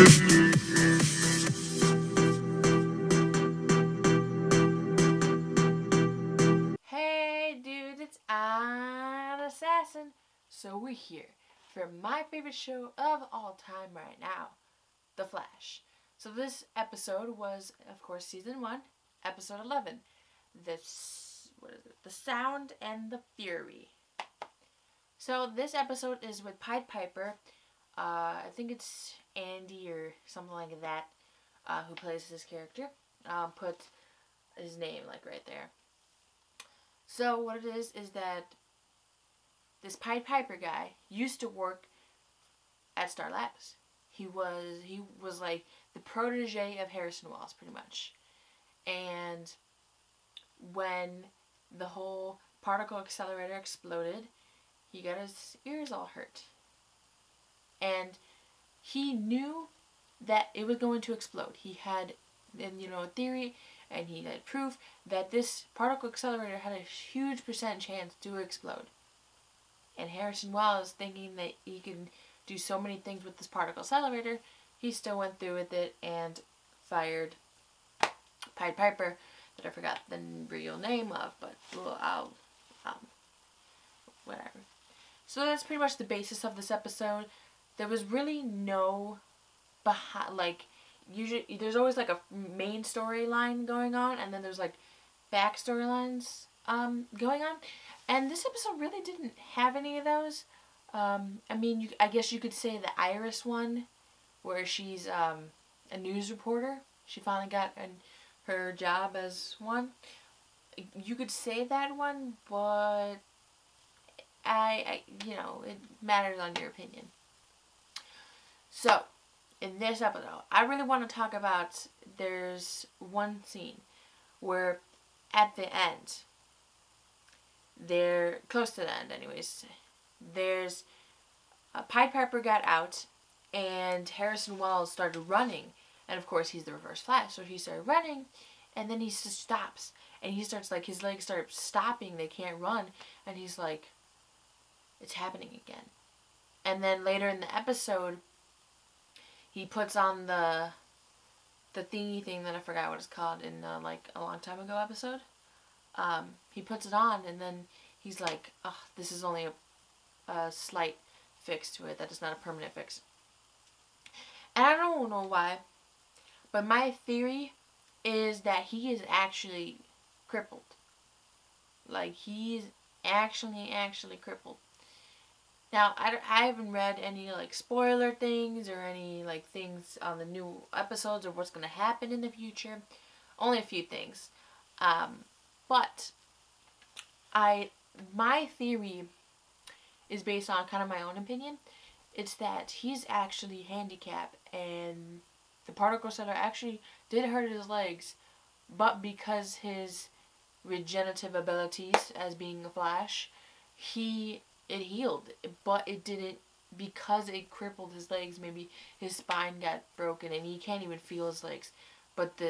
Hey dudes, it's an assassin. So we're here for my favorite show of all time right now, The Flash. So this episode was, of course, season 1, episode 11. The Sound and the Fury. So this episode is with Pied Piper. I think it's Andy or something like that, who plays this character. Put his name like right there. So what it is that this Pied Piper guy used to work at Star Labs. He was like the protege of Harrison Wells, pretty much. And when the whole particle accelerator exploded, he got his ears all hurt. And he knew that it was going to explode. He had, a theory, and he had proof that this particle accelerator had a huge % chance to explode. And Harrison Wells, thinking that he could do so many things with this particle accelerator, he still went through with it and fired Pied Piper, that I forgot the real name of, but I'll whatever. So that's pretty much the basis of this episode. There was really no usually there's always like a main storyline going on, and then there's like back storylines going on, and this episode really didn't have any of those. I guess you could say the Iris one, where she's a news reporter. She finally got her job as one. You could say that one, but it matters on your opinion. So, in this episode, I really want to talk about, there's one scene where at the end, they're close to the end anyways, there's Pied Piper got out and Harrison Wells started running, and of course he's the Reverse Flash, so he started running, and then he just stops, and he starts like, his legs start stopping, they can't run, and he's like, it's happening again. And then later in the episode, he puts on the thingy thing that I forgot what it's called in like a long time ago episode. He puts it on, and then he's like, oh, this is only a slight fix to it. That is not a permanent fix. And I don't know why, but my theory is that he is actually crippled. Like, he's actually crippled. Now, I haven't read any, like, spoiler things or any, like, things on the new episodes or what's going to happen in the future. Only a few things. But my theory is based on kind of my own opinion. It's that he's actually handicapped, and the particle accelerator actually did hurt his legs, but because his regenerative abilities as being a Flash, it healed, but it didn't, because it crippled his legs. Maybe his spine got broken and he can't even feel his legs, but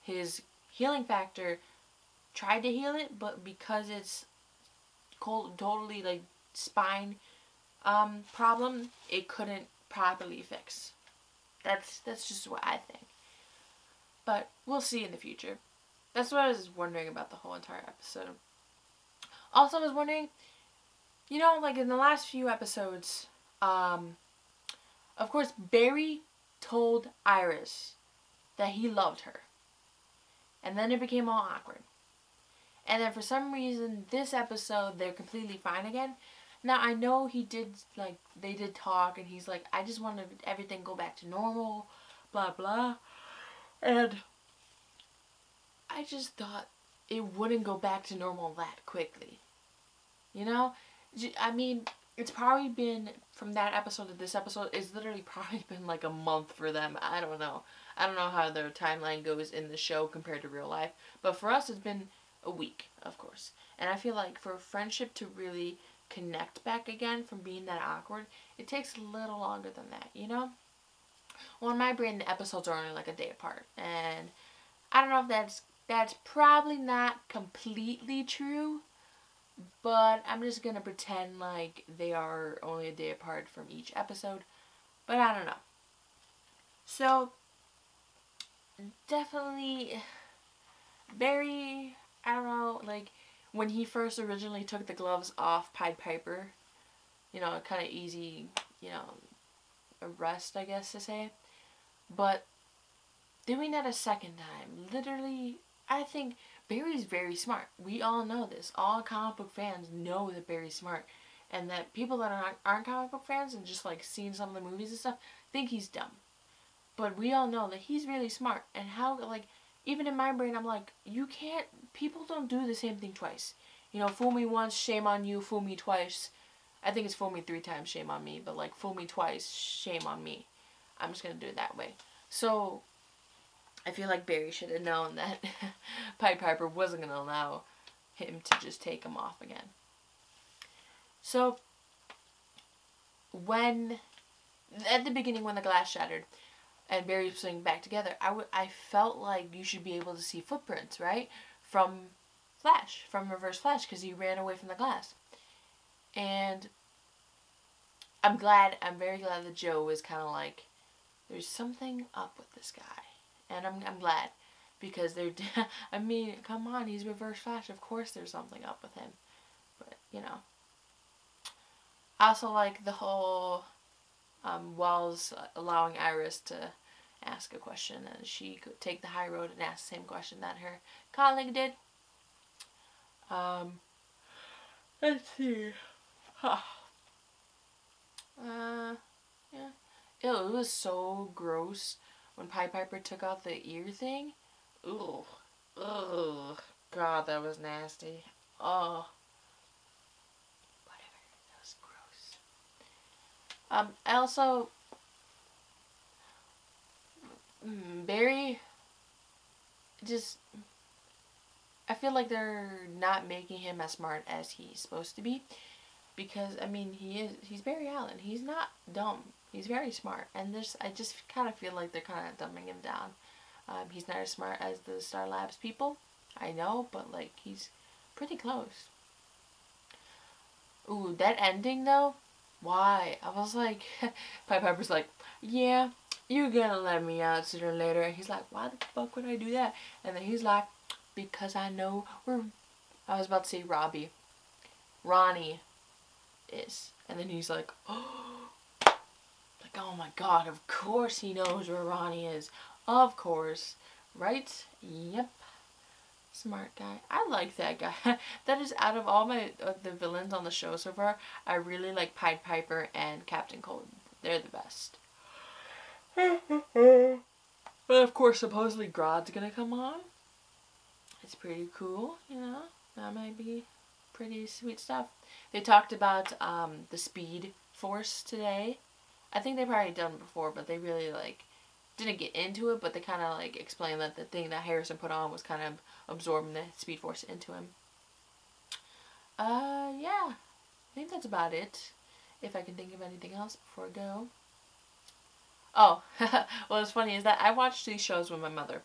his healing factor tried to heal it, but because it's totally like spine problem, it couldn't properly fix. That's just what I think, but we'll see in the future. That's what I was wondering about the whole entire episode. Also, I was wondering, like in the last few episodes, of course, Barry told Iris that he loved her. And then it became all awkward. And then for some reason, this episode, they're completely fine again. Now, I know they did talk, and he's like, I just wanted everything go back to normal, blah, blah. And I just thought it wouldn't go back to normal that quickly. I mean, it's probably been, from that episode to this episode, it's literally probably been like a month for them. I don't know. I don't know how their timeline goes in the show compared to real life. But for us, it's been a week, of course. And I feel like for friendship to really connect back again from being that awkward, it takes a little longer than that, Well, in my brain, the episodes are only like a day apart. And I don't know if that's probably not completely true. But I'm just going to pretend like they are only a day apart from each episode. But I don't know. So, definitely, Barry, I don't know, like, when he first originally took the gloves off Pied Piper, you know, kind of easy, you know, arrest, I guess to say. But doing that a second time, literally, I think Barry's very smart. We all know this. All comic book fans know that Barry's smart. And that people that aren't comic book fans and just like seen some of the movies and stuff think he's dumb. But we all know that he's really smart. And how, like, even in my brain, I'm like, you can't, people don't do the same thing twice. You know, fool me once, shame on you, fool me twice. I think it's fool me 3 times, shame on me. But like, fool me twice, shame on me. I'm just going to do it that way. So, I feel like Barry should have known that Pied Piper wasn't going to allow him to just take him off again. So, at the beginning when the glass shattered and Barry was putting back together, I felt like you should be able to see footprints, right? From Flash, from Reverse Flash, because he ran away from the glass. And I'm very glad that Joe was kind of like, there's something up with this guy. And I'm glad, because I mean, come on, he's Reverse Flash, of course there's something up with him. But, you know. I also like the whole Wells allowing Iris to ask a question, and she could take the high road and ask the same question that her colleague did. Let's see. Yeah. Ew, it was so gross when Pied Piper took out the ear thing. Ugh. Ugh. God, that was nasty. Oh. Whatever. That was gross. I also... Barry... Just... I feel like they're not making him as smart as he's supposed to be. Because, I mean, he's Barry Allen. He's not dumb. He's very smart. And I just kind of feel like they're kind of dumbing him down. He's not as smart as the Star Labs people. I know, but, like, he's pretty close. Ooh, that ending, though? Why? I was like, Pied Piper's like, yeah, you're gonna let me out sooner or later. And he's like, why the fuck would I do that? And then he's like, because I know I was about to say Ronnie is. And then he's like, oh, like, oh my god, of course he knows where Ronnie is. Of course. Right? Yep. Smart guy. I like that guy. That is, out of all the villains on the show so far, I really like Pied Piper and Captain Cold. They're the best. But of course, supposedly Grodd's gonna come on. It's pretty cool, you know. That might be pretty sweet stuff. They talked about the Speed Force today. I think they've probably done it before, but they really like didn't get into it, but they kind of like explained that the thing that Harrison put on was kind of absorbing the Speed Force into him. Yeah. I think that's about it. If I can think of anything else before I go. Oh, well, what's funny is that I watched these shows with my mother.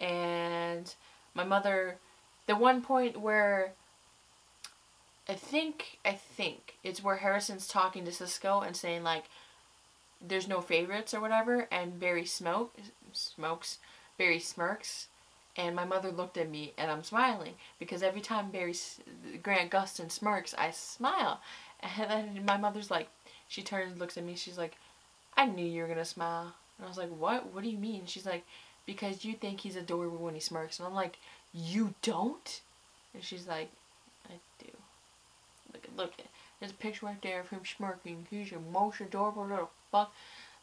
And my mother, the one point where I think it's where Harrison's talking to Cisco and saying like, there's no favorites or whatever, and Barry Barry smirks, and my mother looked at me and I'm smiling because every time Grant Gustin smirks, I smile. And then my mother's like, she turns and looks at me, she's like, I knew you were gonna smile. And I was like, what do you mean? She's like, because you think he's adorable when he smirks. And I'm like, you don't? And she's like, I do. Look at there's a picture right there of him smirking. He's your most adorable little fuck.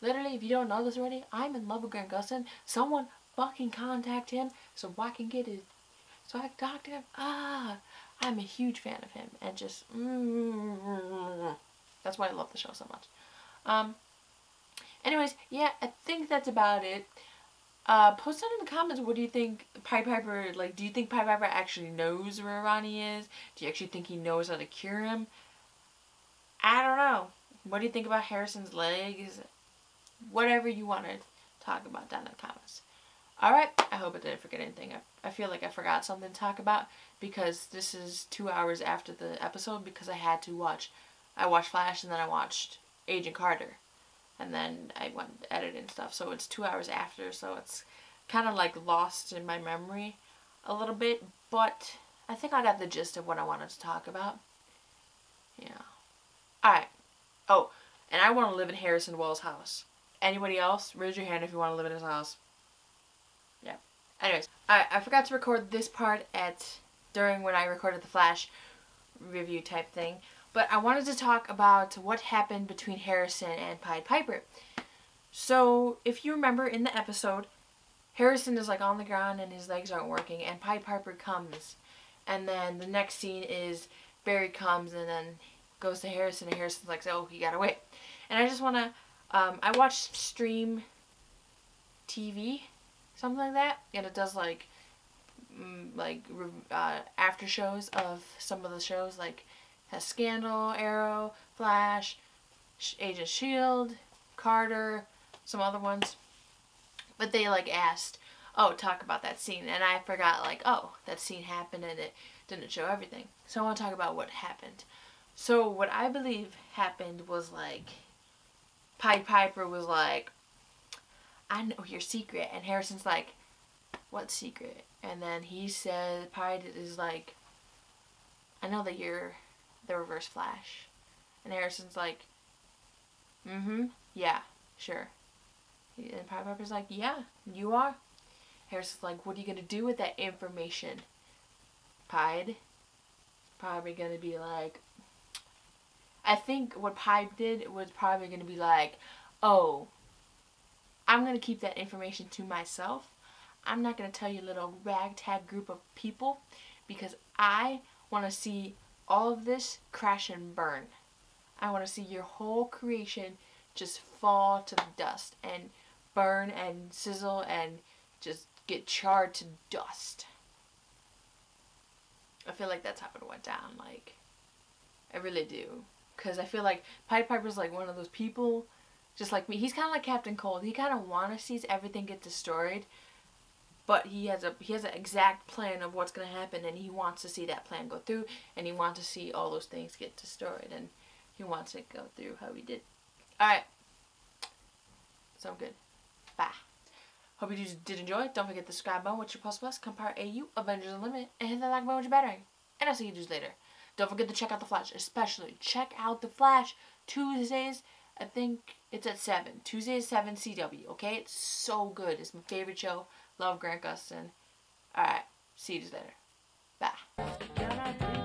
Literally, if you don't know this already, I'm in love with Grant Gustin. Someone fucking contact him so I can talk to him. I'm a huge fan of him. And just, that's why I love the show so much. Anyways, yeah, I think that's about it. Post down in the comments, what do you think Pied Piper, like, do you think Pied Piper actually knows where Ronnie is? Do you actually think he knows how to cure him? I don't know. What do you think about Harrison's legs? Whatever you want to talk about down in the comments. Alright, I hope I didn't forget anything. I feel like I forgot something to talk about because this is 2 hours after the episode because I watched Flash and then I watched Agent Carter. and then I went to edit and stuff, so it's 2 hours after, so it's kind of like lost in my memory a little bit, but I think I got the gist of what I wanted to talk about. Yeah. Alright. Oh, and I want to live in Harrison Wells' house. Anybody else? Raise your hand if you want to live in his house. Yeah. Anyways, I forgot to record this part during when I recorded the Flash review type thing, but I wanted to talk about what happened between Harrison and Pied Piper. So, if you remember in the episode, Harrison is like on the ground and his legs aren't working, and Pied Piper comes. And then the next scene is Barry comes and then goes to Harrison, and Harrison's like, oh, you gotta wait. And I just wanna, I watched Stream TV, something like that, and it does like after shows of some of the shows, like has Scandal, Arrow, Flash, Agent Shield, Carter, some other ones. But they like asked, oh, talk about that scene, and I forgot, like, oh, that scene happened and it didn't show everything. So I want to talk about what happened. So what I believe happened was, like, Pied Piper was like, I know your secret, and Harrison's like, what secret? And then he said, Pied is like, I know that you're the Reverse Flash. And Harrison's like, yeah, sure. And Pied Piper's like, yeah, you are. Harrison's like, what are you going to do with that information? Pied? Probably going to be like, I think what Pied did was probably going to be like, oh, I'm going to keep that information to myself. I'm not going to tell you little ragtag group of people because I want to see all of this crash and burn. I want to see your whole creation just fall to the dust and burn and sizzle and just get charred to dust. I feel like that's how it went down. Like, I really do. Because I feel like Pied Piper's like one of those people, just like me. He's kind of like Captain Cold. He kind of wants to see everything get destroyed, but he has an exact plan of what's going to happen, and he wants to see that plan go through, and he wants to see all those things get destroyed, and he wants to go through how he did. Alright. So good. Bye. Hope you did enjoy. Don't forget the subscribe button with your plus, Compare AU, Avengers Unlimited, and hit that like button with your battering. And I'll see you dudes later. Don't forget to check out the Flash, especially check out the Flash Tuesdays. I think it's at 7. Tuesdays 7 CW. Okay, it's so good. It's my favorite show. Love Grant Gustin. All right, see you later. Bye.